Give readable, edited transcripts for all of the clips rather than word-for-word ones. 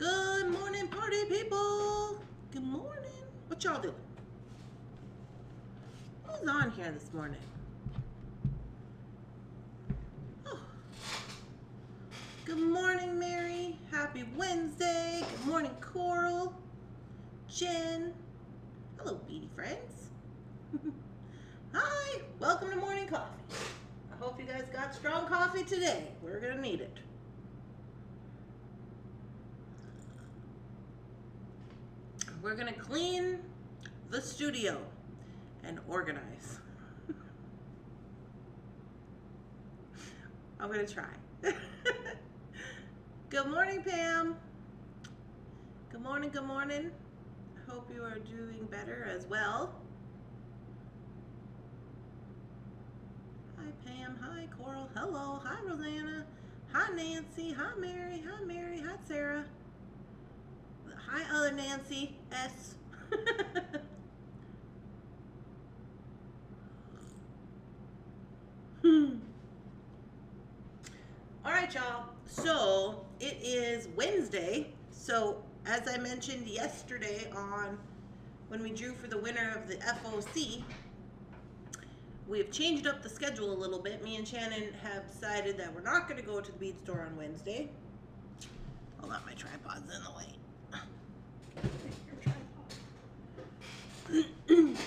Good morning, party people. Good morning. What y'all doing? Who's on here this morning? Oh. Good morning, Mary. Happy Wednesday. Good morning, Coral. Jen. Hello, Beady friends. Hi. Welcome to morning coffee. I hope you guys got strong coffee today. We're going to need it. We're going to clean the studio and organize. I'm going to try. Good morning, Pam. Good morning, good morning. I hope you are doing better as well. Hi, Pam. Hi, Coral. Hello. Hi, Rosanna. Hi, Nancy. Hi, Mary. Hi, Mary. Hi, Sarah. Hi, other Nancy S. All right, y'all. So it is Wednesday. So as I mentioned yesterday on when we drew for the winner of the FOC, we have changed up the schedule a little bit. Me and Shannon have decided that we're not going to go to the bead store on Wednesday. Hold on, my tripod's in the way.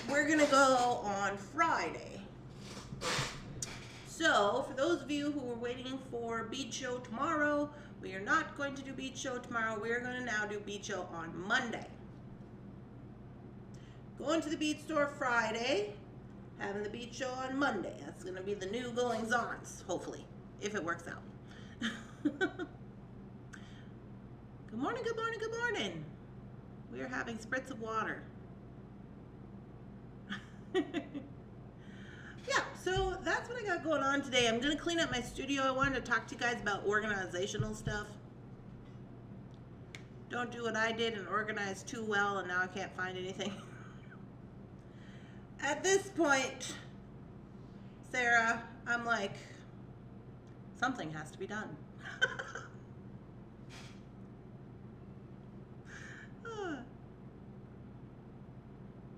We're gonna go on Friday. So for those of you who are waiting for bead show tomorrow, we are not going to do bead show tomorrow. We are going to now do bead show on Monday. Going to the bead store Friday, having the bead show on Monday. That's going to be the new goings-ons, hopefully, if it works out. Good morning, good morning, good morning. We are having spritz of water. Yeah, so that's what I got going on today. I'm going to clean up my studio. I wanted to talk to you guys about organizational stuff. Don't do what I did and organize too well and now I can't find anything. At this point, Sarah, I'm like, something has to be done.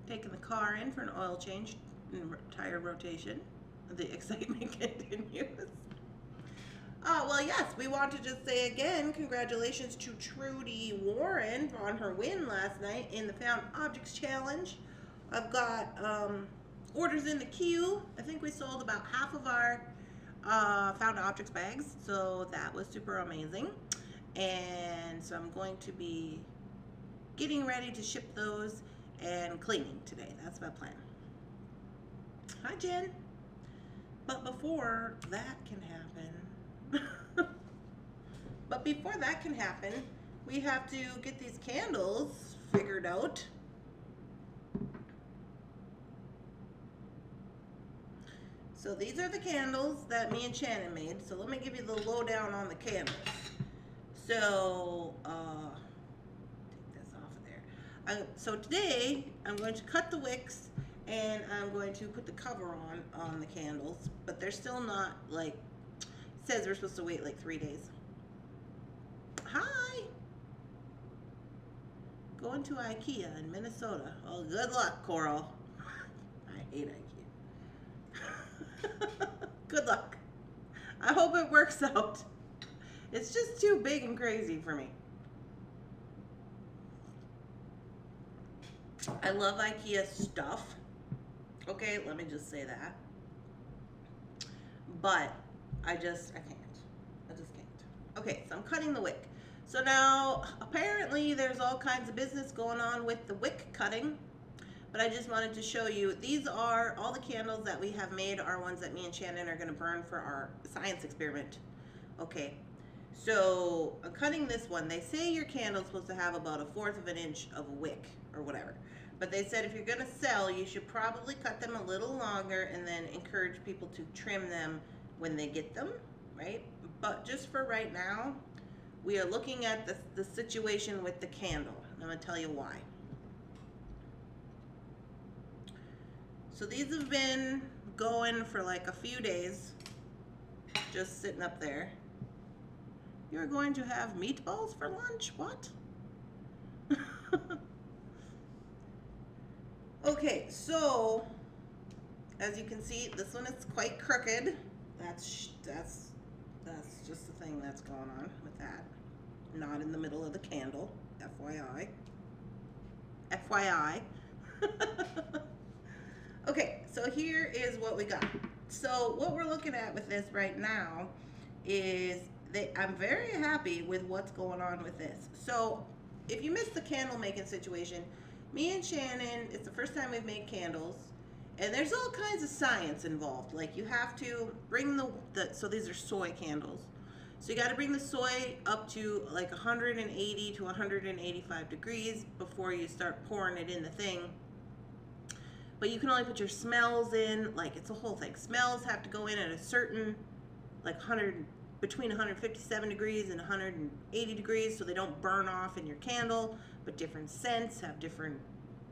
Taking the car in for an oil change and tire rotation. The excitement continues. Well, yes, we want to just say again, congratulations to Trudy Warren on her win last night in the Found Objects Challenge. I've got orders in the queue. I think we sold about half of our Found Objects bags, so that was super amazing. And so I'm going to be getting ready to ship those and cleaning today. That's my plan. Hi, Jen. But before that can happen, we have to get these candles figured out. So these are the candles that me and Shannon made. So let me give you the lowdown on the candles. So, take this off of there. So today, I'm going to cut the wicks and I'm going to put the cover on the candles, but they're still not like, it says we're supposed to wait like 3 days. Hi! Going to IKEA in Minnesota. Oh, good luck, Coral. I hate IKEA. Good luck. I hope it works out. It's just too big and crazy for me. I love IKEA stuff. Okay, let me just say that. But I can't. I just can't. Okay, so I'm cutting the wick. So now, apparently there's all kinds of business going on with the wick cutting. But I just wanted to show you, these are all the candles that we have made are ones that me and Shannon are going to burn for our science experiment. Okay, so I'm cutting this one. They say your candle's supposed to have about 1/4 of an inch of wick or whatever. But they said if you're going to sell, you should probably cut them a little longer and then encourage people to trim them when they get them, right? But just for right now, we are looking at the situation with the candle. I'm going to tell you why. So these have been going for like a few days, just sitting up there. You're going to have meatballs for lunch? What? Okay, so as you can see, this one is quite crooked. That's just the thing that's going on with that. Not in the middle of the candle, FYI. FYI. Okay, so here is what we got. So what we're looking at with this right now is that I'm very happy with what's going on with this. So if you missed the candle making situation, me and Shannon, it's the first time we've made candles, and there's all kinds of science involved. Like you have to bring so these are soy candles. So you got to bring the soy up to like 180 to 185 degrees before you start pouring it in the thing. But you can only put your smells in, like it's a whole thing. Smells have to go in at a certain, like between 157 degrees and 180 degrees so they don't burn off in your candle. But different scents have different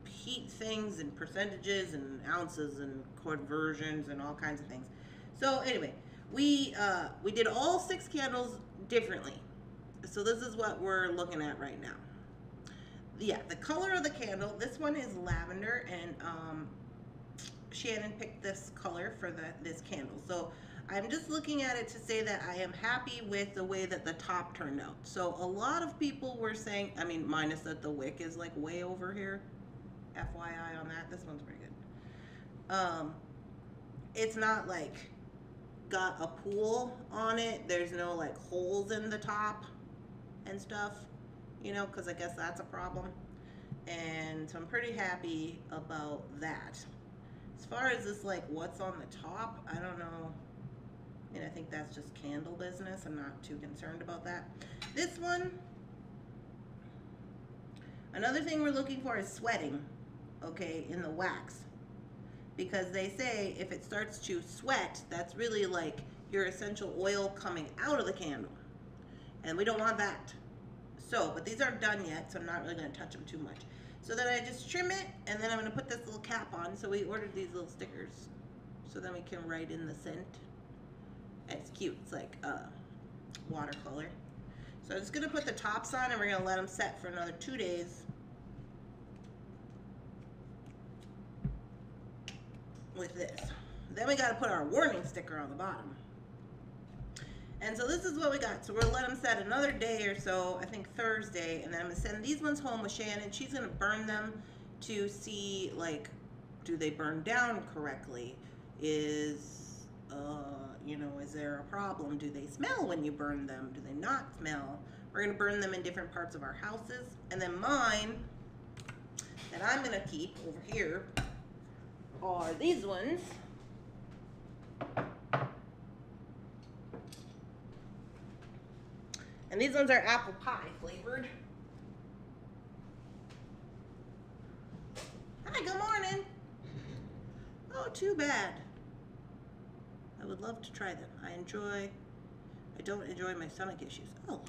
heat things and percentages and ounces and conversions and all kinds of things. So anyway, we did all 6 candles differently. So this is what we're looking at right now. Yeah, the color of the candle, this one is lavender, and Shannon picked this color for this candle. So I'm just looking at it to say that I am happy with the way that the top turned out. So a lot of people were saying, I mean, minus that the wick is like way over here. FYI on that, this one's pretty good. It's not like got a pool on it. There's no like holes in the top and stuff, you know, because I guess that's a problem. And so I'm pretty happy about that. As far as this, like what's on the top, I don't know. And I think that's just candle business. I'm not too concerned about that. This one, another thing we're looking for is sweating, okay, in the wax. Because they say if it starts to sweat, that's really like your essential oil coming out of the candle. And we don't want that. So, but these aren't done yet, so I'm not really going to touch them too much. So then I just trim it, and then I'm going to put this little cap on. So we ordered these little stickers, so then we can write in the scent. And it's cute. It's like watercolor. So I'm just going to put the tops on, and we're going to let them set for another 2 days. With this. Then we got to put our warning sticker on the bottom. And so this is what we got. So we're going to let them set another day or so, I think Thursday, and then I'm going to send these ones home with Shannon. She's going to burn them to see, like, do they burn down correctly? Is, you know, is there a problem? Do they smell when you burn them? Do they not smell? We're going to burn them in different parts of our houses. And then mine, that I'm going to keep over here, are these ones. And these ones are apple pie flavored. Hi, good morning. Oh, too bad. I would love to try them. I don't enjoy my stomach issues. Oh.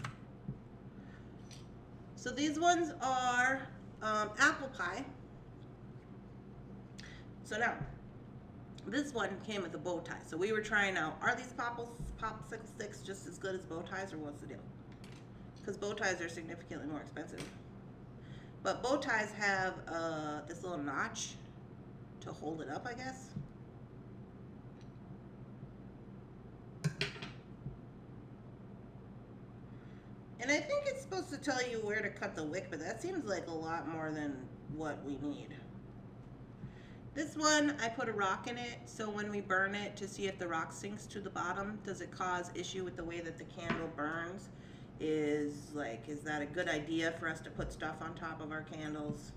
So these ones are apple pie. So now, this one came with a bow tie. So we were trying out, are these popsicle sticks just as good as bow ties, or what's the deal? Because bow ties are significantly more expensive. But bow ties have this little notch to hold it up, I guess. And I think it's supposed to tell you where to cut the wick, but that seems like a lot more than what we need. This one, I put a rock in it, so when we burn it to see if the rock sinks to the bottom, does it cause issue with the way that the candle burns? Is that a good idea for us to put stuff on top of our candles?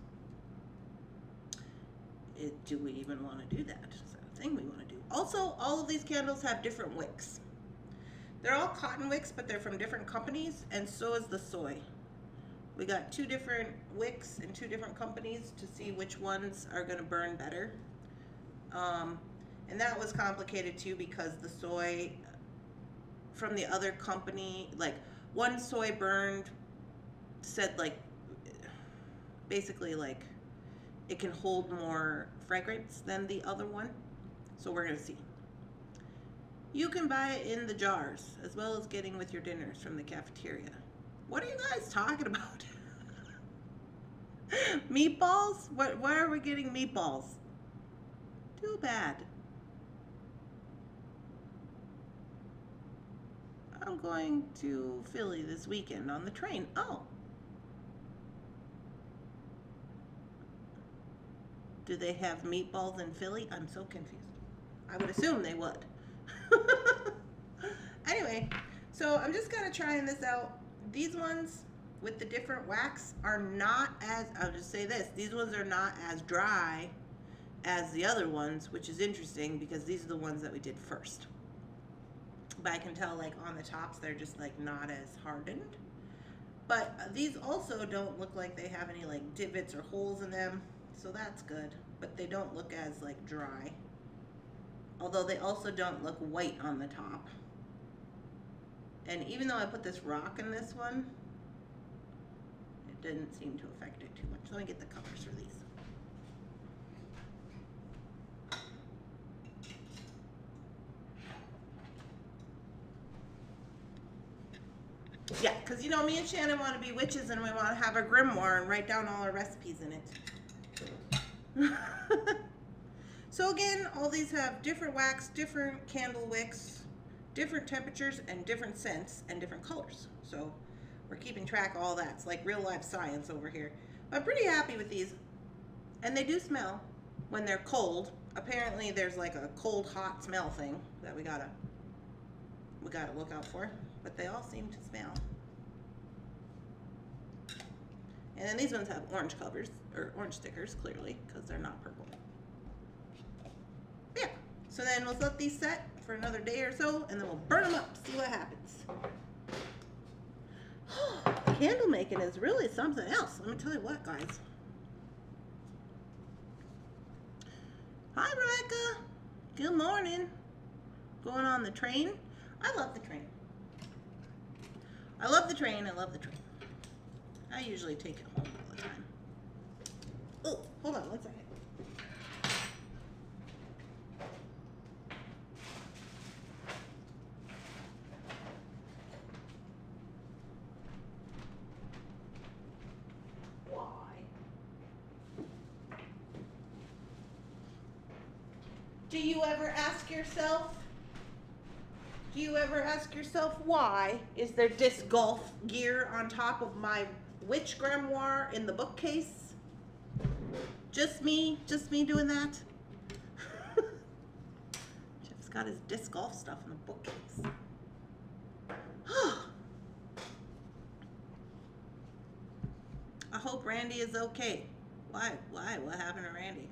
Do we even want to do that? Is that a thing we want to do? Also, all of these candles have different wicks. They're all cotton wicks, but they're from different companies, and so is the soy. We got 2 different wicks and 2 different companies to see which ones are going to burn better. And that was complicated too, because the soy from the other company, like one soy burned, said like, basically like it can hold more fragrance than the other one. So we're going to see. You can buy it in the jars, as well as getting with your dinners from the cafeteria. What are you guys talking about? Meatballs? Where are we getting meatballs? Too bad. I'm going to Philly this weekend on the train. Oh. Do they have meatballs in Philly? I'm so confused. I would assume they would. Anyway, so I'm just kind of trying this out. These ones with the different wax are not as, I'll just say this, these ones are not as dry as the other ones, which is interesting because these are the ones that we did first. But I can tell like on the tops they're just like not as hardened. But these also don't look like they have any like divots or holes in them, so that's good. But they don't look as like dry. Although they also don't look white on the top. And even though I put this rock in this one, it didn't seem to affect it too much. Let me get the covers for these. Yeah, because you know, me and Shannon want to be witches and we want to have a grimoire and write down all our recipes in it. So again, all these have different wax, different candle wicks, different temperatures, and different scents, and different colors. So we're keeping track of all that. It's like real life science over here. But I'm pretty happy with these. And they do smell when they're cold. Apparently there's like a cold, hot smell thing that we gotta look out for. But they all seem to smell. And then these ones have orange covers, or orange stickers, clearly, because they're not purple. Yeah, so then we'll let these set for another day or so, and then we'll burn them up, see what happens. Candle making is really something else. Let me tell you what, guys. Hi, Rebecca. Good morning. Going on the train. I love the train. I love the train. I love the train. I usually take it home all the time. Oh, hold on one second. Why? Do you ever ask yourself? Do you ever ask yourself why is there disc golf gear on top of my witch grimoire in the bookcase? Just me doing that? Jeff's got his disc golf stuff in the bookcase. I hope Randy is okay. Why? What happened to Randy?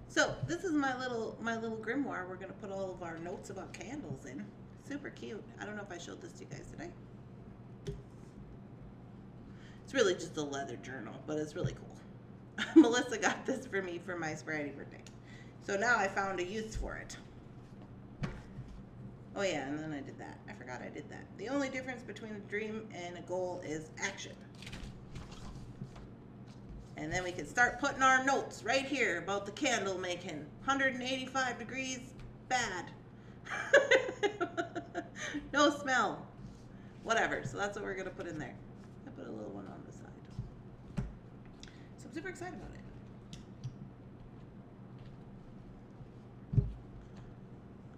So this is my little grimoire. We're gonna put all of our notes about candles in. Super cute. I don't know if I showed this to you guys today. It's really just a leather journal, but it's really cool. Melissa got this for me for my sobriety birthday. So now I found a use for it. Oh yeah, and then I did that. I forgot I did that. The only difference between a dream and a goal is action. And then we can start putting our notes right here about the candle making. 185 degrees, bad. No smell. Whatever, so that's what we're gonna put in there. I put a little one on the side. So I'm super excited about it.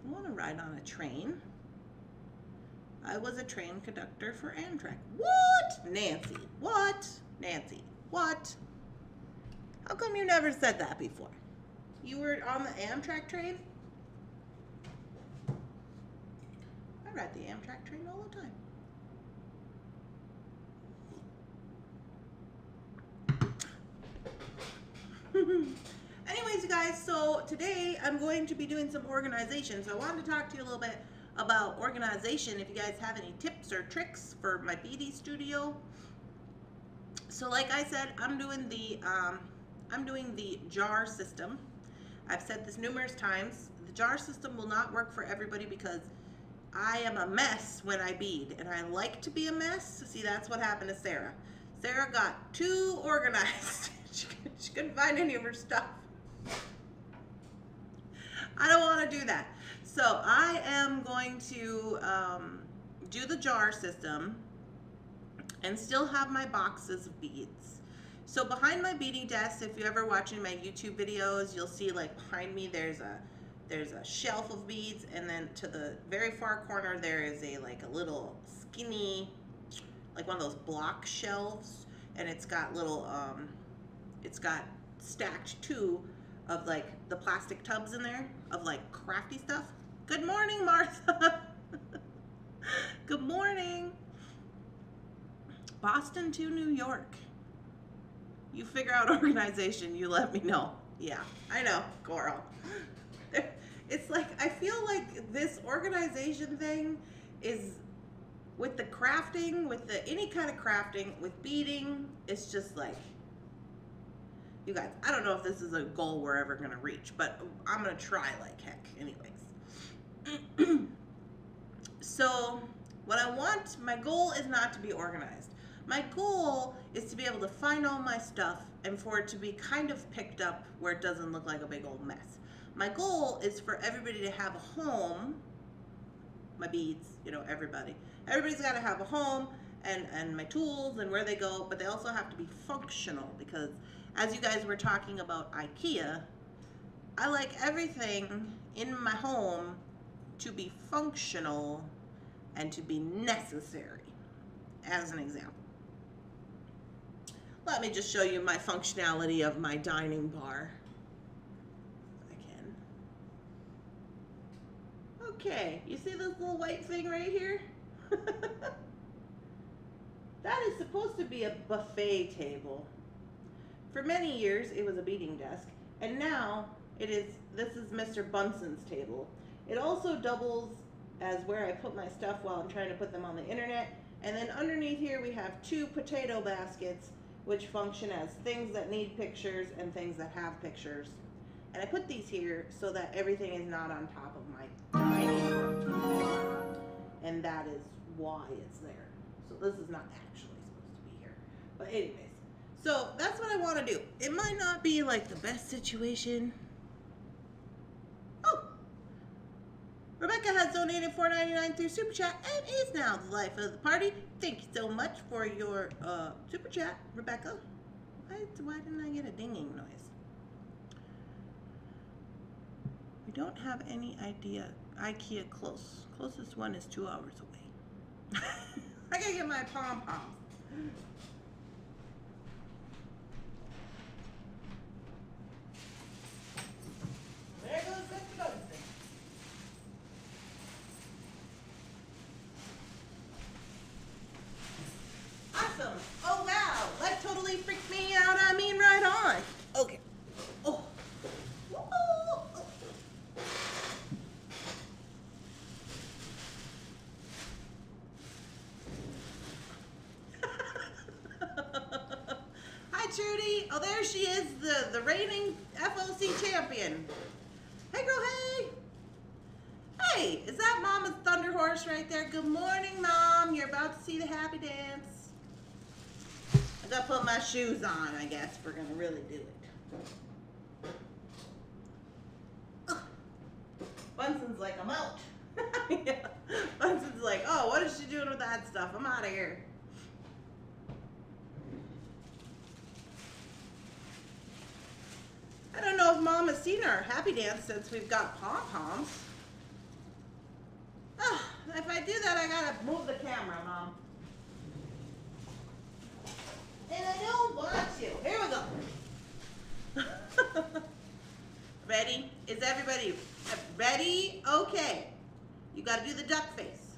I wanna ride on a train. I was a train conductor for Amtrak. What? Nancy, what? Nancy, what? How come you never said that before? You were on the Amtrak train? I ride the Amtrak train all the time. Anyways, you guys, so today I'm going to be doing some organization. So I wanted to talk to you a little bit about organization. If you guys have any tips or tricks for my beadie studio. So like I said, I'm doing the jar system. I've said this numerous times. The jar system will not work for everybody because I am a mess when I bead, and I like to be a mess. See, that's what happened to Sarah. Sarah got too organized. She couldn't find any of her stuff. I don't want to do that. So I am going to do the jar system and still have my boxes of beads. So behind my beading desk, if you're ever watching my YouTube videos, you'll see like behind me there's a shelf of beads, and then to the very far corner there is a little skinny, like one of those block shelves, and it's got little it's got stacked two of like the plastic tubs in there of like crafty stuff. Good morning, Martha. Good morning. Boston to New York. You figure out organization, you let me know. Yeah, I know, Coral. It's like, I feel like this organization thing is, with the crafting, with the any kind of crafting, with beading, it's just like, you guys, I don't know if this is a goal we're ever gonna reach, but I'm gonna try like heck anyways. So what I want, my goal is not to be organized. My goal is to be able to find all my stuff and for it to be kind of picked up where it doesn't look like a big old mess. My goal is for everybody to have a home, my beads, you know, everybody's got to have a home and my tools and where they go, but they also have to be functional, because as you guys were talking about IKEA, I like everything in my home to be functional and to be necessary. As an example, let me just show you my functionality of my dining bar. If I can. Okay, you see this little white thing right here? That is supposed to be a buffet table. For many years, it was a beading desk, and now this is Mr. Bunson's table. It also doubles as where I put my stuff while I'm trying to put them on the internet. And then underneath here we have two potato baskets, which function as things that need pictures and things that have pictures. And I put these here so that everything is not on top of my dining room. And that is why it's there. So this is not actually supposed to be here. But anyways, so that's what I want to do. It might not be like the best situation. Oh! Rebecca has donated $4.99 through Super Chat and is now the life of the party. Thank you so much for your Super Chat, Rebecca. Why didn't I get a dinging noise? We don't have any idea. IKEA closest one is 2 hours away. I gotta get my pom-poms. There goes Mr. Bunsen. Awesome. Oh wow, that totally freaked me out. I mean, right on. Okay. Oh. Oh. Hi Trudy. Oh, there she is, the reigning FOC champion. Hey girl, hey. Hey, is that Mama's Thunderhorse right there? Good morning, Mom. You're about to see the happy dance. I gotta put my shoes on, I guess, if we're gonna really do it. Ugh. Bunson's like, I'm out. Yeah. Bunson's like, oh, what is she doing with that stuff? I'm out of here. I don't know if Mom has seen our happy dance since we've got pom-poms. Oh, if I do that, I gotta move the camera, Mom. And I don't want to. Here we go. Ready? Is everybody ready? Okay. You gotta do the duck face.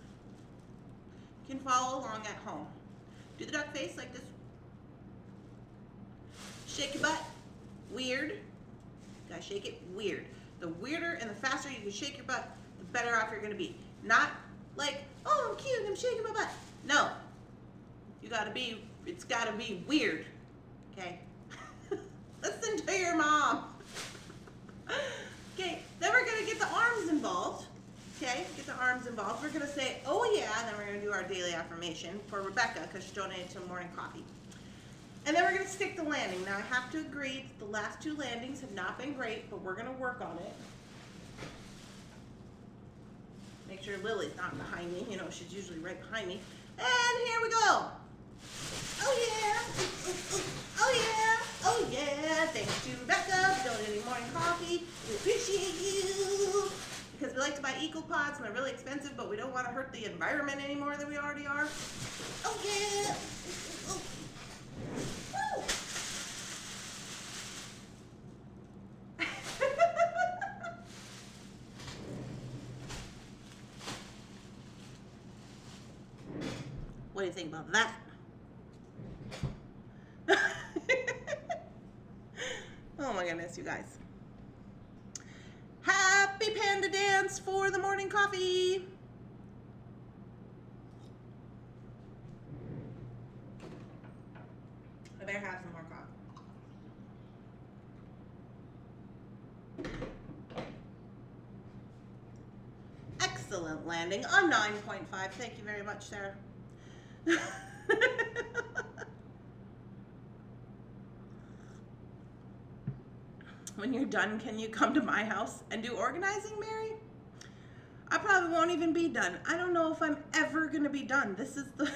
You can follow along at home. Do the duck face like this. Shake your butt. Weird. You gotta shake it weird. The weirder and the faster you can shake your butt, the better off you're gonna be. Not like, oh, I'm cute, I'm shaking my butt. No. It's gotta be weird. Okay? Listen to your mom. Okay, then we're gonna get the arms involved. Okay, get the arms involved. We're gonna say, oh yeah, and then we're gonna do our daily affirmation for Rebecca because she donated to morning coffee. And then we're gonna stick the landing. Now I have to agree that the last two landings have not been great, but we're gonna work on it. Make sure Lily's not behind me. You know, she's usually right behind me. And here we go. Oh yeah. Oh yeah. Oh yeah. Thanks to Becca for donating morning coffee. We appreciate you. Because we like to buy Eco Pods and they're really expensive, but we don't want to hurt the environment any more than we already are. Oh yeah. Woo. What do you think about that? Oh my goodness, you guys. Happy panda dance for the morning coffee. I better have some more coffee. Excellent landing on 9.5. Thank you very much, Sarah. When you're done, can you come to my house and do organizing, Mary? I probably won't even be done. I don't know if I'm ever gonna be done. This is the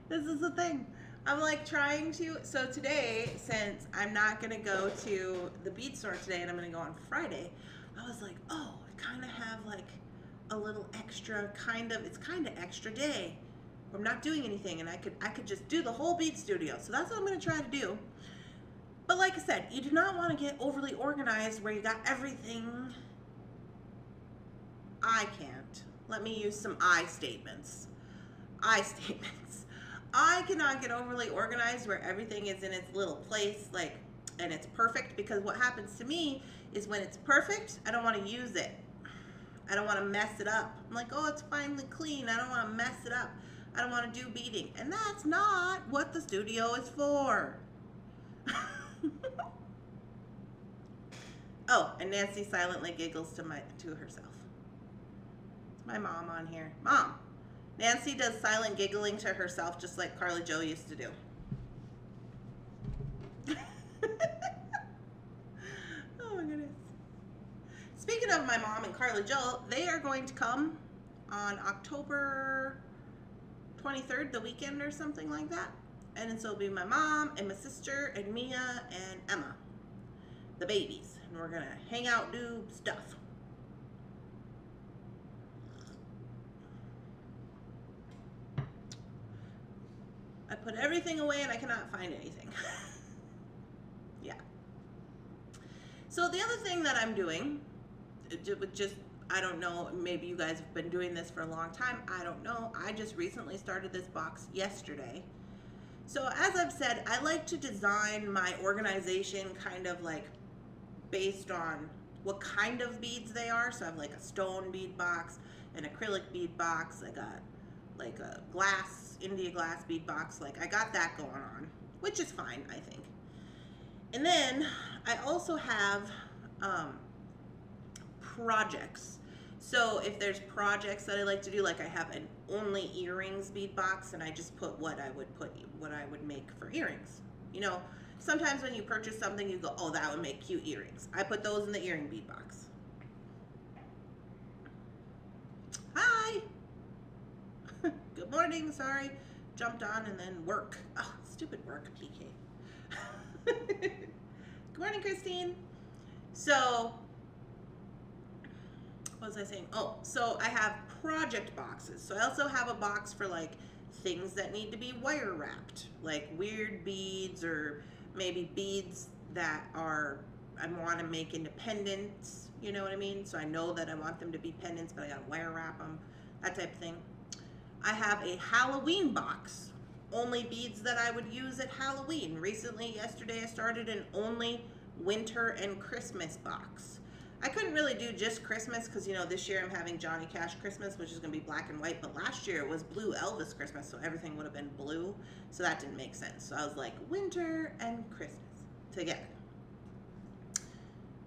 this is the thing. I'm like trying to, so today, since I'm not gonna go to the bead store today and I'm gonna go on Friday, I was like, oh, I kind of have like a little extra it's kind of extra day. I'm not doing anything and I could just do the whole bead studio. So that's what I'm gonna try to do. But like I said, you do not want to get overly organized where you got everything. I can't. Let me use some I statements. I statements. I cannot get overly organized where everything is in its little place, like, and it's perfect, because what happens to me is when it's perfect, I don't want to use it. I don't want to mess it up. I'm like, oh, it's finally clean. I don't want to mess it up. I don't want to do beading. And that's not what the studio is for. Oh, and Nancy silently giggles to herself. It's my mom on here. Mom, Nancy does silent giggling to herself just like Carly Jo used to do. Oh my goodness. Speaking of my mom and Carly Jo, they are going to come on October 23rd, the weekend or something like that. And so it'll be my mom and my sister and Mia and Emma, the babies. And we're gonna hang out, do stuff. I put everything away and I cannot find anything. Yeah. So the other thing that I'm doing, just, I don't know, maybe you guys have been doing this for a long time. I don't know. I just recently started this box yesterday. So as I've said, I like to design my organization kind of like based on what kind of beads they are. So I have like a stone bead box, an acrylic bead box. I got like a glass, India glass bead box. Like I got that going on, which is fine, I think. And then I also have projects. So if there's projects that I like to do, like I have an only earrings bead box, and I just put what I would make for earrings. You know, sometimes when you purchase something, you go, oh, that would make cute earrings. I put those in the earring bead box. Hi. Good morning. Sorry, jumped on and then work. Oh, stupid work, PK. Good morning, Christine. So, what was I saying? Oh, so I have project boxes. So I also have a box for like things that need to be wire wrapped, like weird beads or maybe beads that are, I want to make independents, you know what I mean? So I know that I want them to be pendants, but I gotta wire wrap them, that type of thing. I have a Halloween box, only beads that I would use at Halloween. Recently, yesterday, I started an only winter and Christmas box. I couldn't really do just Christmas because, you know, this year I'm having Johnny Cash Christmas, which is going to be black and white, but last year it was blue Elvis Christmas, so everything would have been blue, so that didn't make sense. So I was like, winter and Christmas together.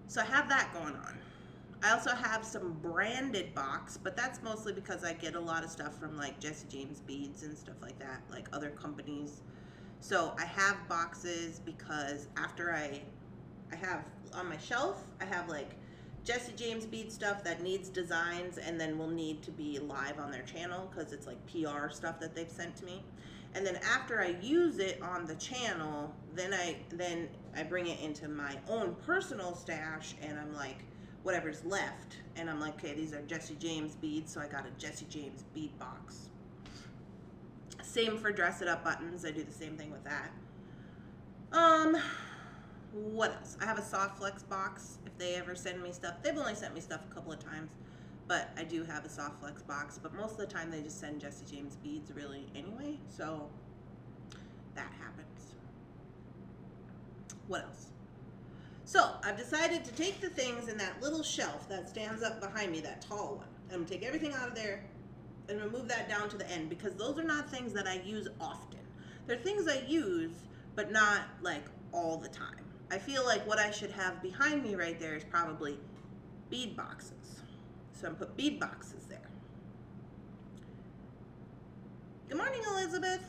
So I have that going on. I also have some branded box, but that's mostly because I get a lot of stuff from like Jesse James Beads and stuff like that, like other companies. So I have boxes because after I have on my shelf, I have like Jesse James bead stuff that needs designs and then will need to be live on their channel because it's like PR stuff that they've sent to me. And then after I use it on the channel, then I bring it into my own personal stash, and I'm like, whatever's left, and I'm like, okay, these are Jesse James beads, so I got a Jesse James bead box. Same for dress it up buttons. I do the same thing with that. What else? I have a soft flex box if they ever send me stuff. They've only sent me stuff a couple of times, but I do have a soft flex box. But most of the time they just send Jesse James beads really anyway, so that happens. What else? So I've decided to take the things in that little shelf that stands up behind me, that tall one. I'm gonna take everything out of there and remove that down to the end, because those are not things that I use often. They're things I use, but not like all the time. I feel like what I should have behind me right there is probably bead boxes. So I'm put bead boxes there. Good morning, Elizabeth.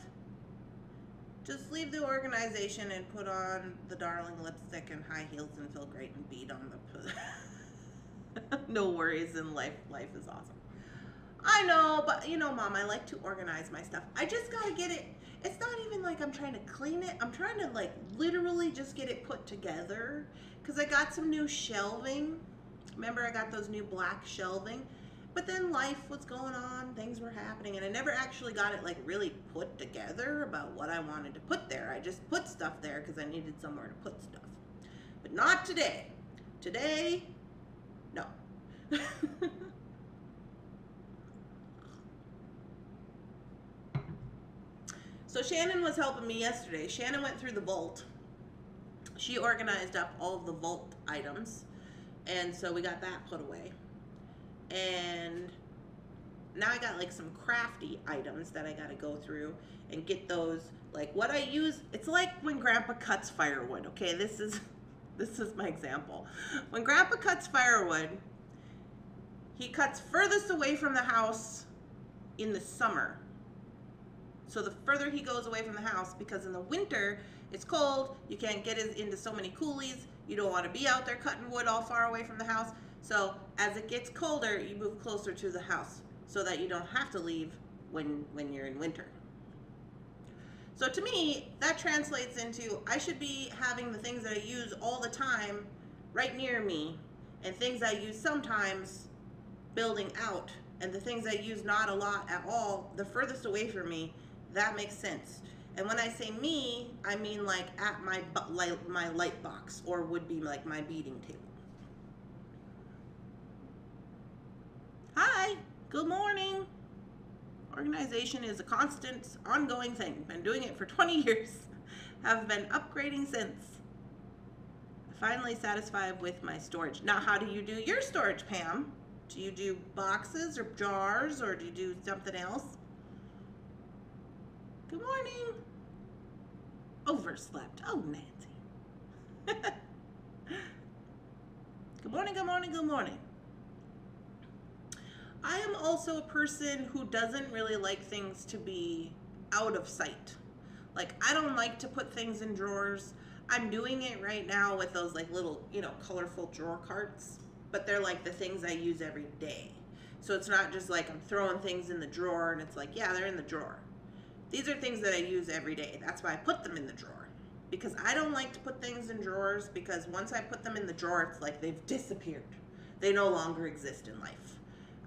Just leave the organization and put on the darling lipstick and high heels and feel great and bead on the no worries in life. Life is awesome. I know, but you know, Mom, I like to organize my stuff. I just gotta get it. It's not even like I'm trying to clean it. I'm trying to like literally just get it put together, because I got some new shelving. Remember, I got those new black shelving, but then life was going on, things were happening, and I never actually got it like really put together about what I wanted to put there. I just put stuff there because I needed somewhere to put stuff. But not today. Today, no. So Shannon was helping me yesterday. Shannon went through the vault. She organized up all of the vault items, and so we got that put away. And now I got like some crafty items that I gotta go through and get those, like what I use. It's like when Grandpa cuts firewood. Okay, this is my example. When Grandpa cuts firewood, he cuts furthest away from the house in the summer. So the further he goes away from the house, because in the winter it's cold, you can't get into so many coulees, you don't want to be out there cutting wood all far away from the house. So as it gets colder, you move closer to the house so that you don't have to leave when you're in winter. So to me, that translates into I should be having the things that I use all the time right near me, and things I use sometimes building out, and the things I use not a lot at all, the furthest away from me. That makes sense. And when I say me, I mean like at my light box, or would be like my beading table. Hi, good morning. Organization is a constant, ongoing thing. Been doing it for 20 years. Have been upgrading since. Finally satisfied with my storage. Now, how do you do your storage, Pam? Do you do boxes or jars, or do you do something else? Good morning. Overslept. Oh, Nancy. Good morning, good morning, good morning. I am also a person who doesn't really like things to be out of sight. Like, I don't like to put things in drawers. I'm doing it right now with those like little, you know, colorful drawer carts, but they're like the things I use every day. So it's not just like I'm throwing things in the drawer and it's like, yeah, they're in the drawer. These are things that I use every day. That's why I put them in the drawer. Because I don't like to put things in drawers, because once I put them in the drawer, it's like they've disappeared. They no longer exist in life.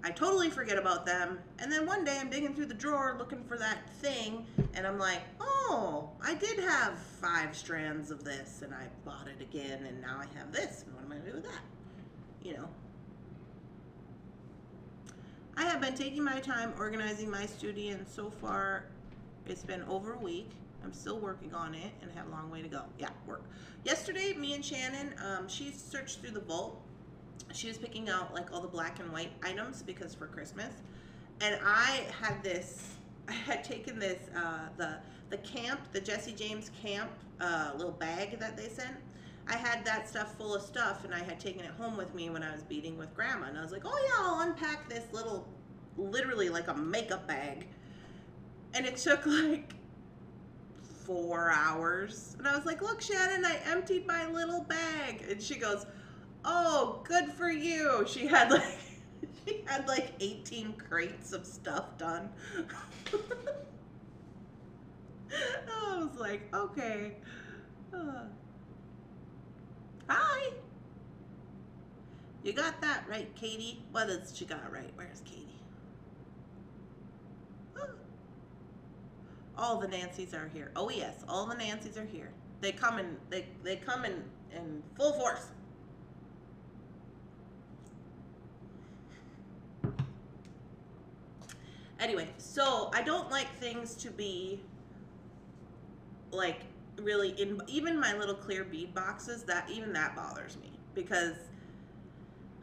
I totally forget about them, and then one day I'm digging through the drawer looking for that thing, and I'm like, oh, I did have 5 strands of this, and I bought it again, and now I have this, and what am I going to do with that? You know. I have been taking my time organizing my studio, and so far it's been over a week. I'm still working on it and have a long way to go. Yeah, work. Yesterday, me and Shannon, she searched through the vault. She was picking out like all the black and white items because for Christmas. And I had taken this, the camp, the Jesse James camp little bag that they sent. I had that stuff full of stuff, and I had taken it home with me when I was beading with Grandma. And I was like, oh yeah, I'll unpack this little, literally like a makeup bag. And it took like 4 hours. And I was like, look, Shannon, I emptied my little bag. And she goes, Oh, good for you. She had like she had like 18 crates of stuff done. I was like, okay. Hi. You got that right, Katie? What is she got right? Where's Katie? All the Nancys are here. Oh yes, all the Nancys are here. They come in they come in full force. Anyway, so I don't like things to be like really in, even my little clear bead boxes, that even that bothers me because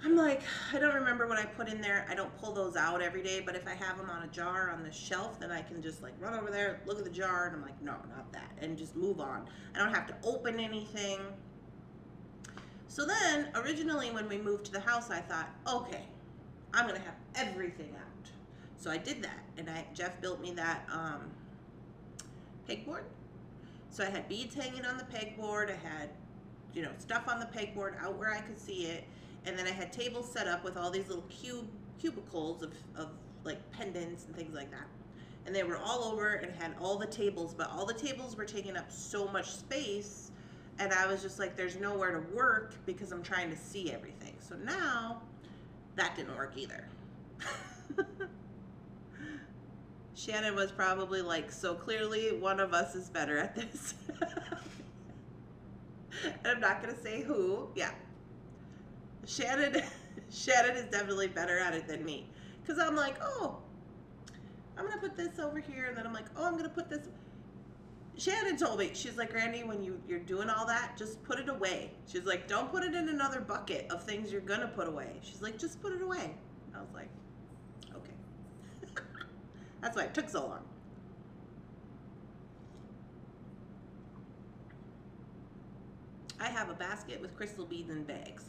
I'm like, I don't remember what I put in there. I don't pull those out every day, but if I have them on a jar on the shelf, then I can just like run over there, look at the jar, and I'm like, no, not that, and just move on. I don't have to open anything. So then, originally when we moved to the house, I thought, okay, I'm gonna have everything out. So I did that, and Jeff built me that pegboard. So I had beads hanging on the pegboard. I had, you know, stuff on the pegboard out where I could see it. And then I had tables set up with all these little cubicles of like pendants and things like that. And they were all over and had all the tables, but all the tables were taking up so much space. And I was just like, there's nowhere to work because I'm trying to see everything. So now that didn't work either. Shannon was probably like, so clearly one of us is better at this. And I'm not going to say who. Yeah. Shannon is definitely better at it than me. Because I'm like, oh, I'm going to put this over here. And then I'm like, oh, I'm going to put this. Shannon told me, she's like, Randy, when you're doing all that, just put it away. She's like, don't put it in another bucket of things you're going to put away. She's like, just put it away. I was like, okay. That's why it took so long. I have a basket with crystal beads in bags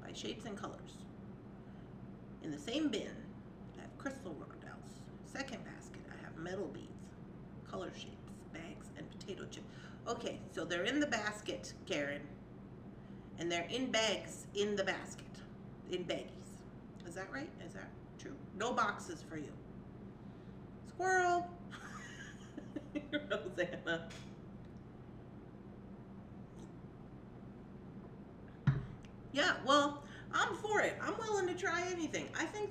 by shapes and colors. In the same bin, I have crystal rondelles. Second basket, I have metal beads, color shapes, bags, and potato chip. Okay, so they're in the basket, Karen, and they're in bags in the basket, in baggies. Is that right? Is that true? No boxes for you. Squirrel. Rosanna. Yeah, well, I'm for it. I'm willing to try anything. I think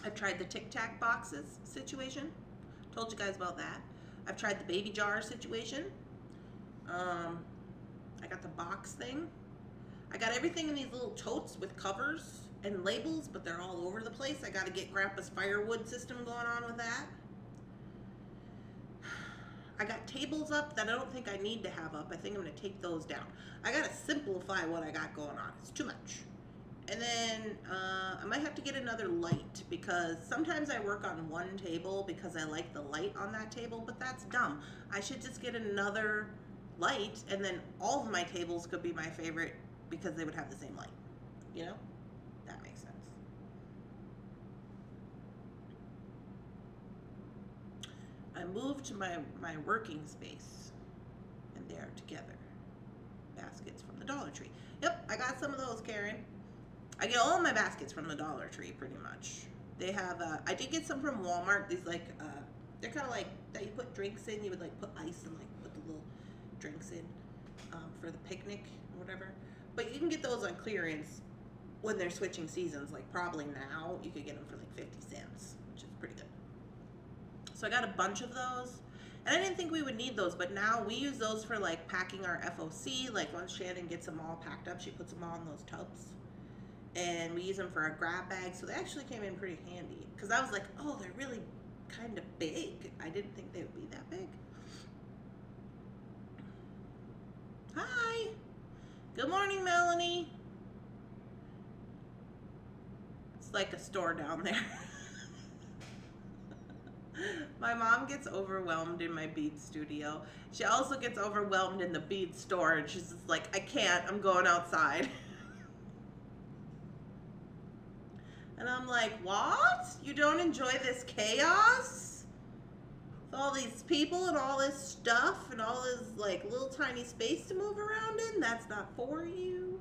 I've tried the Tic Tac boxes situation. Told you guys about that. I've tried the baby jar situation. I got the box thing. I got everything in these little totes with covers and labels, but they're all over the place. I got to get Grandpa's firewood system going on with that. I got tables up that I don't think I need to have up. I think I'm going to take those down. I got to simplify what I got going on. It's too much. And then I might have to get another light because sometimes I work on one table because I like the light on that table, but that's dumb. I should just get another light and then all of my tables could be my favorite because they would have the same light. You know? That makes sense. I moved to my working space and they are together. Baskets from the Dollar Tree. Yep, I got some of those, Karen. I get all my baskets from the Dollar Tree pretty much. They have, I did get some from Walmart. These like, they're kind of like, that you put drinks in. You would like put ice and like put the little drinks in for the picnic or whatever. But you can get those on clearance when they're switching seasons. Like probably now you could get them for like 50 cents, which is pretty good. So I got a bunch of those. And I didn't think we would need those, but now we use those for like packing our FOC. Like once Shannon gets them all packed up, she puts them all in those tubs. And we use them for our grab bags. So they actually came in pretty handy. Because I was like, oh, they're really kind of big. I didn't think they would be that big. Hi. Good morning, Melanie. It's like a store down there. My mom gets overwhelmed in my bead studio. She also gets overwhelmed in the bead store. And she's just like, I can't. I'm going outside. And I'm like, what? You don't enjoy this chaos? With all these people and all this stuff and all this like little tiny space to move around in? That's not for you?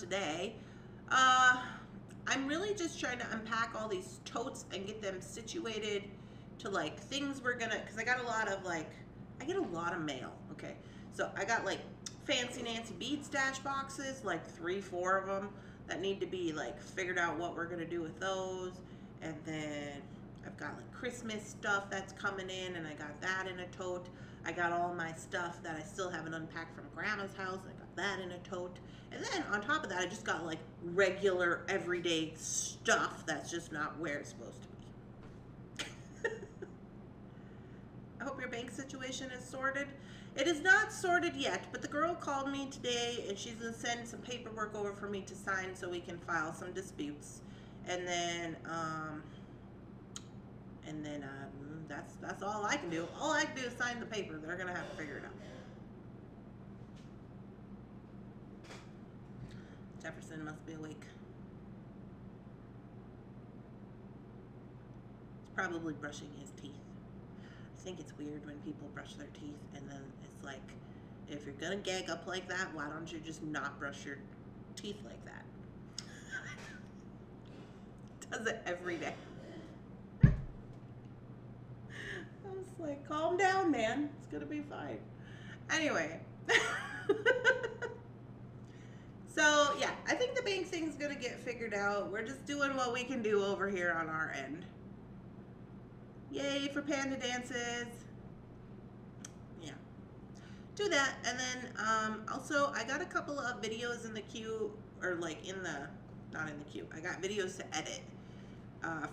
today. I'm really just trying to unpack all these totes and get them situated to like things we're gonna, because I got a lot of like, I get a lot of mail, okay? So I got like Fancy Nancy bead stash boxes, like 3-4 of them that need to be like figured out what we're gonna do with those. And then I've got like Christmas stuff that's coming in, and I got that in a tote. I got all my stuff that I still haven't unpacked from Grandma's house. I got that in a tote. And then on top of that, I just got like regular everyday stuff that's just not where it's supposed to be. I hope your bank situation is sorted. It is not sorted yet, but the girl called me today and she's gonna send some paperwork over for me to sign so we can file some disputes. And then that's all I can do. All I can do is sign the paper. They're gonna have to figure it out. Jefferson must be awake. He's probably brushing his teeth. I think it's weird when people brush their teeth and then it's like, if you're gonna gag up like that, why don't you just not brush your teeth like that? Does it every day. I was like, calm down, man. It's gonna be fine. Anyway. So, yeah, I think the bank thing's gonna get figured out. We're just doing what we can do over here on our end. Yay for panda dances. Yeah. Do that. And then, also, I got a couple of videos in the queue, or like in the, not in the queue. I got videos to edit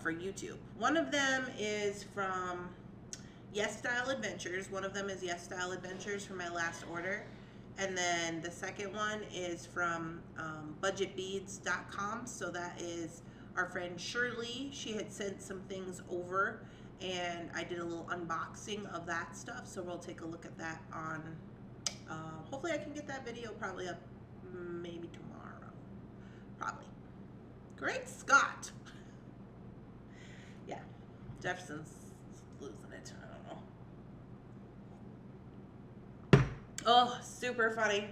for YouTube. One of them is from Yes Style Adventures. One of them is Yes Style Adventures from my last order. And then the second one is from budgetbeads.com. So that is our friend Shirley. She had sent some things over and I did a little unboxing of that stuff. So we'll take a look at that on, hopefully I can get that video probably up maybe tomorrow. Probably. Great Scott. Yeah, Jefferson's losing it. I don't know. Oh, super funny.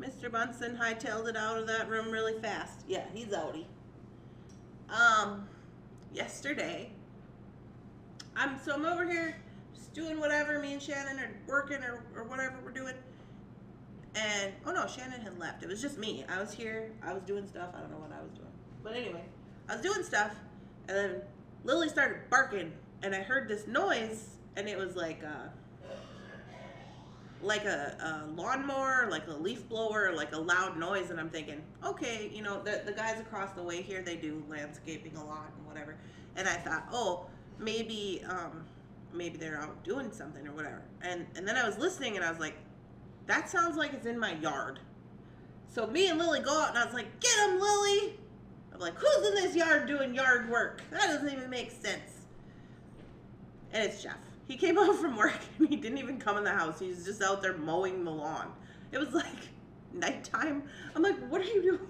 Mr. Bunsen hightailed it out of that room really fast. Yeah, he's outie. Yesterday, I'm over here just doing whatever. Me and Shannon are working or whatever we're doing. And, oh no, Shannon had left. It was just me. I was here. I was doing stuff. I don't know what I was doing. But anyway, I was doing stuff. And then Lily started barking. And I heard this noise. And it was like a lawnmower, like a leaf blower, like a loud noise. And I'm thinking, okay, you know, the guys across the way here, they do landscaping a lot and whatever. And I thought, oh, maybe they're out doing something or whatever. And then I was listening and I was like, that sounds like it's in my yard. So me and Lily go out and I was like, get him, Lily. I'm like, who's in this yard doing yard work? That doesn't even make sense. And it's Jeff. He came home from work and he didn't even come in the house. He was just out there mowing the lawn. It was like nighttime. I'm like, what are you doing?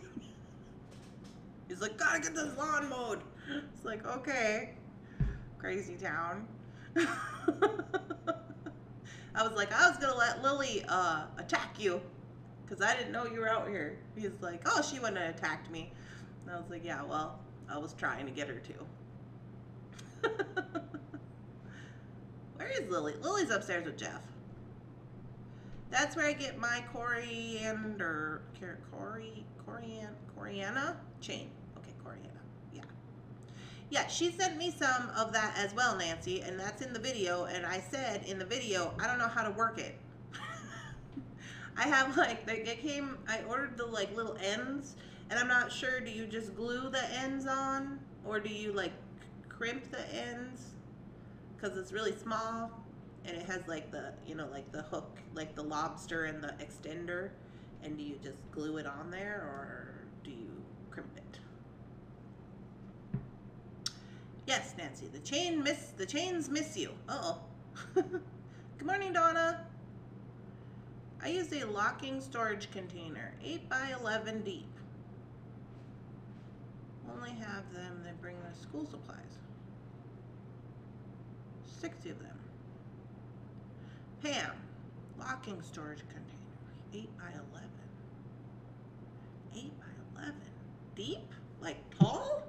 He's like, gotta get this lawn mowed. It's like, okay. Crazy town. I was like, I was gonna let Lily attack you because I didn't know you were out here. He's like, oh, she wouldn't have attacked me. And I was like, yeah, well, I was trying to get her to. Where is Lily? Lily's upstairs with Jeff. That's where I get my coriander chain. Okay, coriander. Yeah. Yeah, she sent me some of that as well, Nancy, and that's in the video. And I said in the video, I don't know how to work it. I have like, I ordered the like little ends, and I'm not sure, do you just glue the ends on? Or do you like crimp the ends? Because it's really small, and it has like the, you know, like the hook, like the lobster and the extender. And do you just glue it on there, or do you crimp it? Yes, Nancy, the chains miss you. Uh-oh. Good morning, Donna. I use a locking storage container, 8 by 11 deep. Only have them that bring their school supplies. 60 of them. Pam, locking storage containers, 8 by 11. deep, like tall.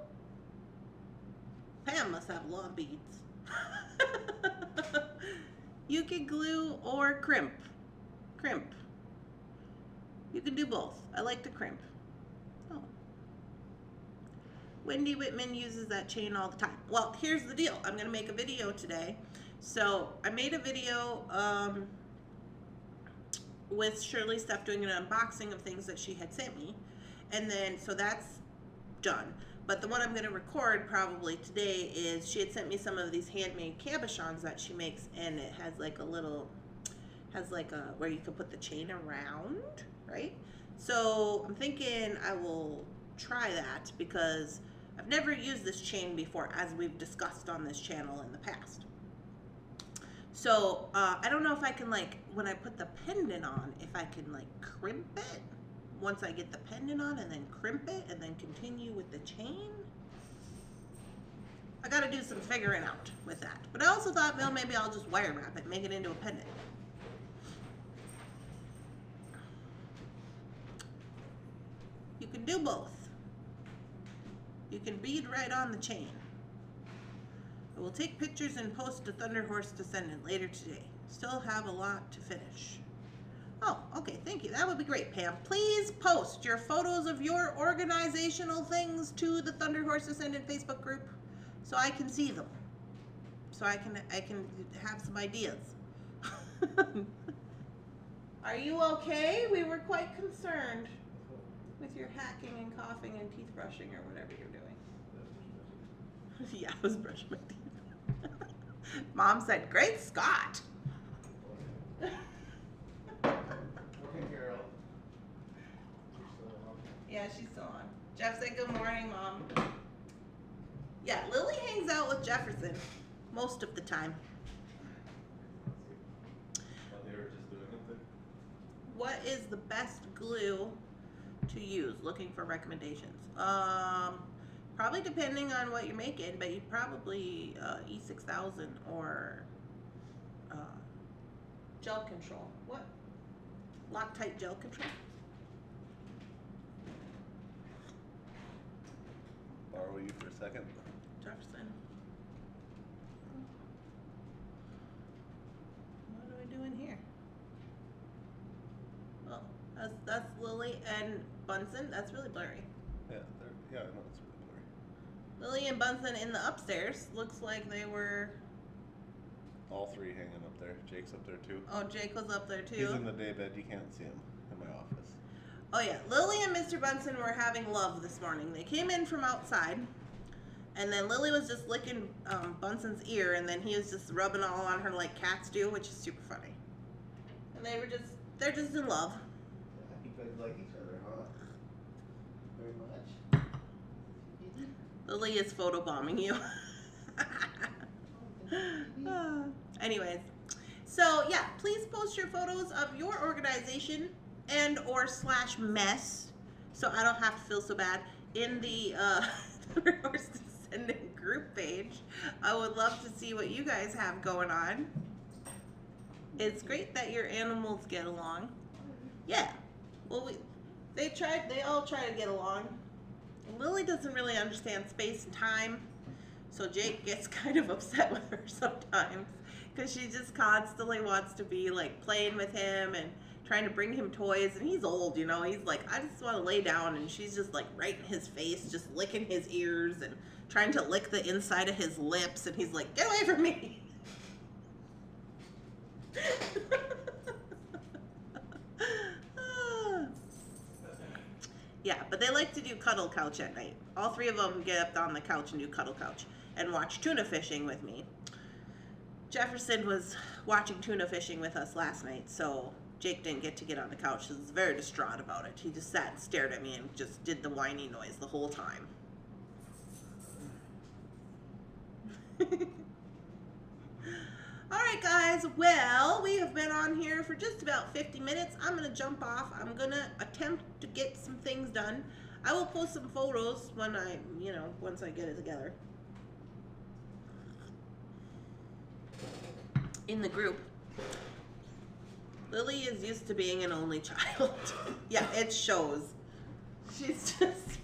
Pam must have a lot of beads. You can glue or crimp. Crimp. You can do both. I like to crimp. Oh. Wendy Whitman uses that chain all the time. Well, here's the deal. I'm going to make a video today. So I made a video with Shirley Stuff doing an unboxing of things that she had sent me. And then, so that's done. But the one I'm going to record probably today is she had sent me some of these handmade cabochons that she makes, and it has like a little, where you can put the chain around, right? So I'm thinking I will try that because I've never used this chain before, as we've discussed on this channel in the past. So I don't know if I can, like, when I put the pendant on, if I can like crimp it once I get the pendant on, and then crimp it and then continue with the chain. I gotta do some figuring out with that. But I also thought, well, maybe I'll just wire wrap it, make it into a pendant. You can do both. You can bead right on the chain. I will take pictures and post to Thunderhorse Descendant later today. Still have a lot to finish. Oh, okay, thank you. That would be great, Pam. Please post your photos of your organizational things to the Thunderhorse Descendant Facebook group so I can see them. So I can have some ideas. Are you okay? We were quite concerned with your hacking and coughing and teeth brushing or whatever you're doing. Yeah, I was brushing my teeth. Mom said, "Great Scott." Yeah, she's still on. Jeff said, "Good morning, Mom." Yeah, Lily hangs out with Jefferson most of the time. What is the best glue to use? Looking for recommendations. Probably depending on what you're making, but you probably E6000 or gel control. What? Loctite gel control? Borrow you for a second. Jefferson. What are we doing here? Oh, that's Lily and Bunsen. That's really blurry. Yeah, I know it's really blurry. Lily and Bunsen in the upstairs. Looks like they were. All three hanging up there. Jake's up there too. Oh, Jake was up there too. He's in the day bed. You can't see him in my office. Oh yeah, Lily and Mr. Bunsen were having love this morning. They came in from outside, and then Lily was just licking Bunsen's ear, and then he was just rubbing all on her like cats do, which is super funny. And they're just in love. You guys like each other, huh? Very much. Lily is photobombing you. Anyways, so yeah, please post your photos of your organization and or / mess, so I don't have to feel so bad, in the Thunderhorse Descendant group page. I would love to see what you guys have going on. It's great that your animals get along. Yeah, well, they all try to get along. Lily doesn't really understand space and time, so Jake gets kind of upset with her sometimes because she just constantly wants to be like playing with him and trying to bring him toys, and he's old, you know. He's like, I just want to lay down, and she's just like right in his face, just licking his ears and trying to lick the inside of his lips, and he's like, get away from me. Yeah, but they like to do cuddle couch at night. All three of them get up on the couch and do cuddle couch and watch tuna fishing with me. Jefferson was watching tuna fishing with us last night, so Jake didn't get to get on the couch. He was very distraught about it. He just sat and stared at me and just did the whiny noise the whole time. Alright guys, well, we have been on here for just about 50 minutes. I'm going to jump off. I'm going to attempt to get some things done. I will post some photos when once I get it together in the group. Lily is used to being an only child. Yeah, it shows. She's just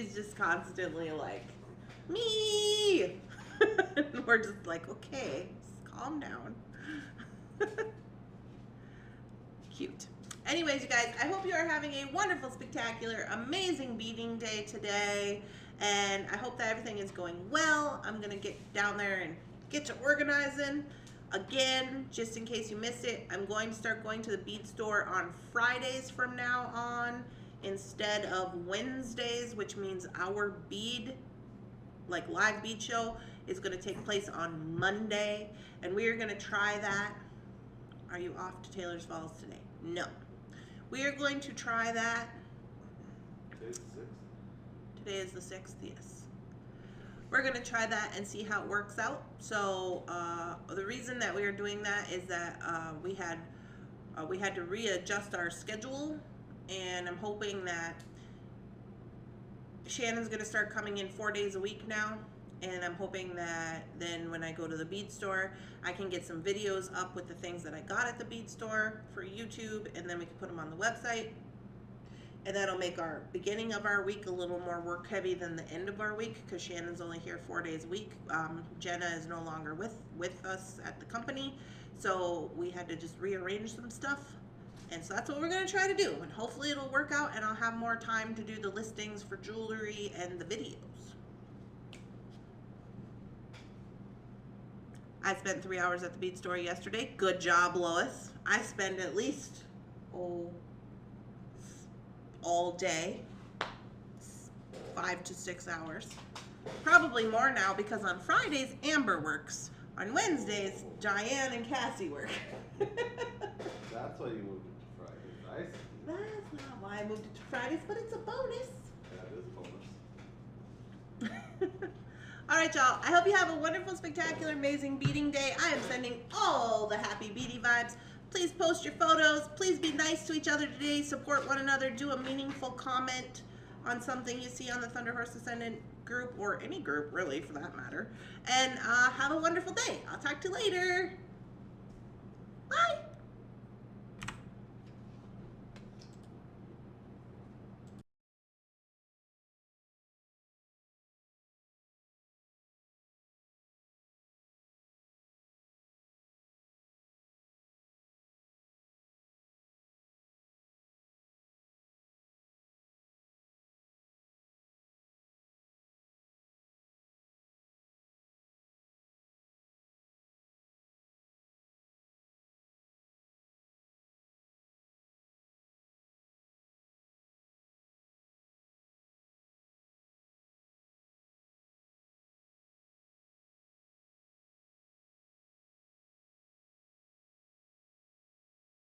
She's just constantly like, me. And we're just like, okay, just calm down. Cute. Anyways, you guys, I hope you are having a wonderful, spectacular, amazing beading day today. And I hope that everything is going well. I'm going to get down there and get you organizing. Again, just in case you missed it, I'm going to start going to the bead store on Fridays from now on instead of Wednesdays, which means our bead, like live bead show, is going to take place on Monday. And we are going to try that. Are you off to Taylor's Falls today? No. We are going to try that. Today's the 6th? Today is the 6th, yes. We're going to try that and see how it works out. So the reason that we are doing that is that we had to readjust our schedule, and I'm hoping that Shannon's going to start coming in 4 days a week now, and I'm hoping that then when I go to the bead store, I can get some videos up with the things that I got at the bead store for YouTube, and then we can put them on the website. And that'll make our beginning of our week a little more work heavy than the end of our week, because Shannon's only here 4 days a week. Jenna is no longer with us at the company, so we had to just rearrange some stuff. And so that's what we're going to try to do, and hopefully it'll work out, and I'll have more time to do the listings for jewelry and the videos. I spent 3 hours at the bead store yesterday. Good job, Lois. I spend at least, all day, 5 to 6 hours. Probably more now, because on Fridays, Amber works. On Wednesdays, Diane and Cassie work. That's why you moved it to Fridays. I see. That's not why I moved it to Fridays, but it's a bonus. That is a bonus. All right, y'all. I hope you have a wonderful, spectacular, amazing beading day. I am sending all the happy beady vibes. Please post your photos. Please be nice to each other today. Support one another. Do a meaningful comment on something you see on the Thunderhorse Descendant group, or any group, really, for that matter. And have a wonderful day. I'll talk to you later. Bye.